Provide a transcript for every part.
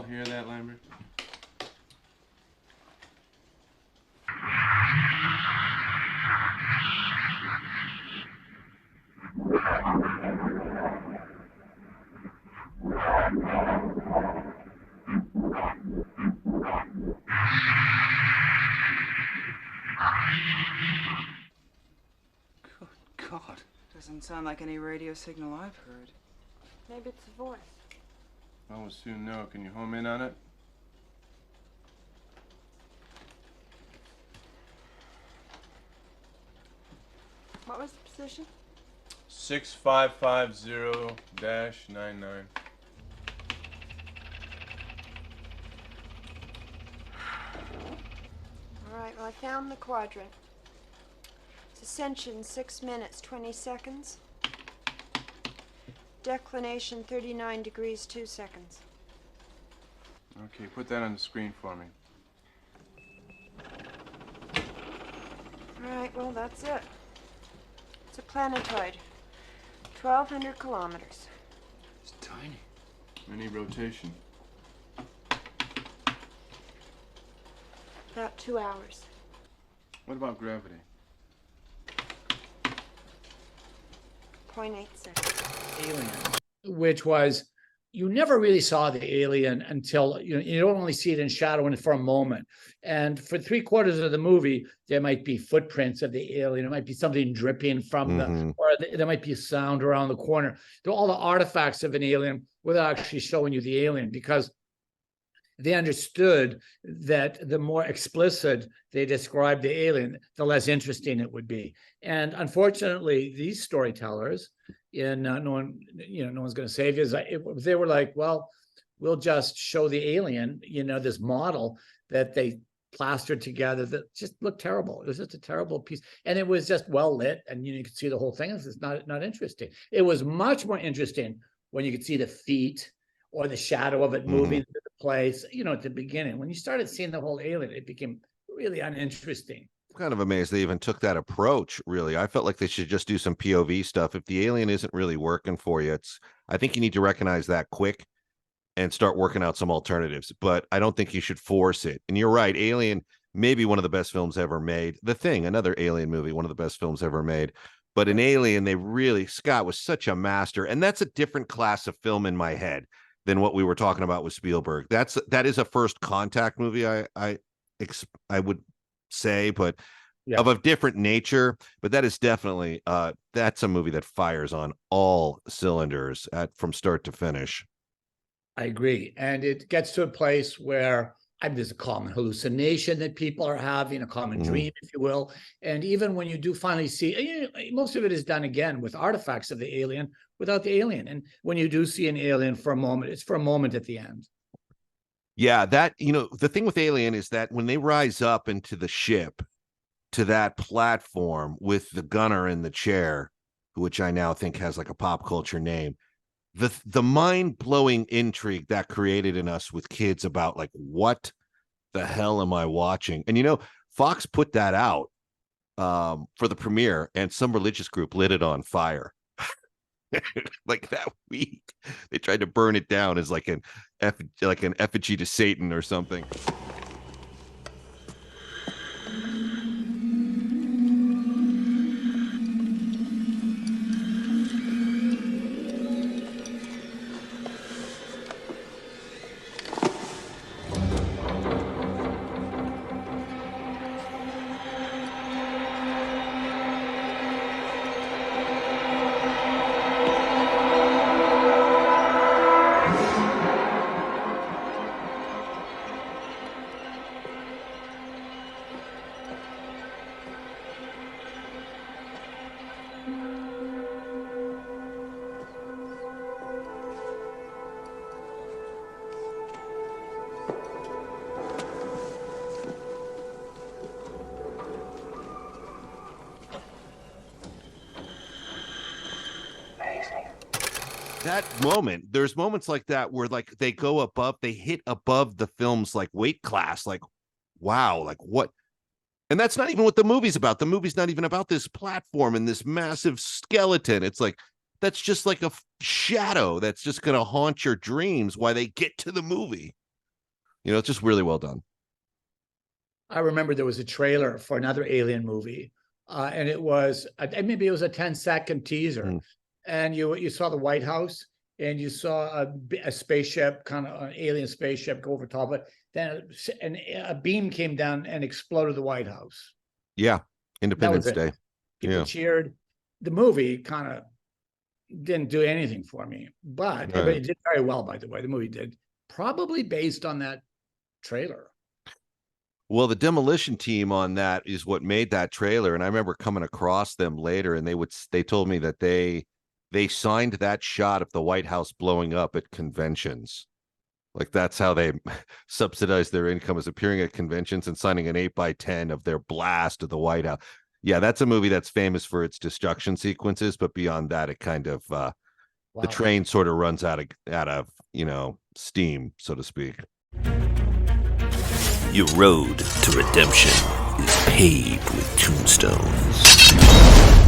hear that, Lambert? Good God. Doesn't sound like any radio signal I've heard. Maybe it's a voice. Well, we'll soon know. Can you home in on it? What was the position? 6550-99. All right, well, I found the quadrant. It's ascension 6 minutes, 20 seconds. Declination 39 degrees, 2 seconds. Okay, put that on the screen for me. All right, well, that's it. It's a planetoid. 1,200 kilometers. It's tiny. Any rotation? About 2 hours. What about gravity? 0.8 seconds. Alien, which was, you never really saw the alien until, you don't only see it in shadow and for a moment. And for 3/4 of the movie, there might be footprints of the alien. It might be something dripping from there might be a sound around the corner. All the artifacts of an alien without actually showing you the alien, because they understood that the more explicit they described the alien, the less interesting it would be. And unfortunately, these storytellers, no one's going to save you. They were like, well, we'll just show the alien, this model that they plastered together that just looked terrible. It was just a terrible piece, and it was just well lit, and you could see the whole thing. It's not interesting. It was much more interesting when you could see the feet or the shadow of it moving to the place. At the beginning, when you started seeing the whole alien, it became really uninteresting. Kind of amazed they even took that approach. Really, I felt like they should just do some POV stuff. If the alien isn't really working for you, I think you need to recognize that quick and start working out some alternatives. But I don't think you should force it. And you're right, Alien, maybe one of the best films ever made. The Thing, another alien movie, one of the best films ever made. But in Alien, Scott was such a master, and that's a different class of film in my head than what we were talking about with Spielberg. That is a first contact movie, I would say, but of a different nature. But that is definitely that's a movie that fires on all cylinders from start to finish. I agree, and it gets to a place where there's a common hallucination that people are having, a common dream, if you will. And even when you do finally see, most of it is done again with artifacts of the alien without the alien. And when you do see an alien for a moment, it's for a moment at the end. Yeah, the thing with Alien is that when they rise up into the ship to that platform with the gunner in the chair, which I now think has like a pop culture name, the mind-blowing intrigue that created in us with kids about like, what the hell am I watching? And Fox put that out for the premiere, and some religious group lit it on fire. Like that week, they tried to burn it down as like an effigy to Satan or something. That moment, there's moments like that where like they hit above the film's like weight class, like, wow, like what? And that's not even what the movie's about. The movie's not even about this platform and this massive skeleton. It's like, that's just like a shadow that's just going to haunt your dreams while they get to the movie. You know, it's just really well done. I remember there was a trailer for another Alien movie, and it was maybe it was a 10-second teaser, and you saw the White House, and you saw a spaceship, kind of an alien spaceship, go over top of it. Then a beam came down and exploded the White House. Yeah, Independence Day. People cheered. The movie kind of didn't do anything for me, but it did very well, by the way. The movie did, probably based on that trailer. Well, the demolition team on that is what made that trailer. And I remember coming across them later, and they told me that they signed that shot of the White House blowing up at conventions. Like, that's how they subsidized their income, is appearing at conventions and signing an 8x10 of their blast of the White House. Yeah, that's a movie that's famous for its destruction sequences, but beyond that, it kind of the train sort of runs out of steam, so to speak. Your road to redemption is paved with tombstones.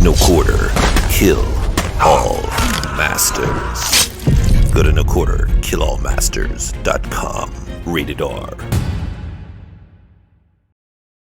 No quarter, kill all masters. Go to noquarterkillallmasters.com. Rated R.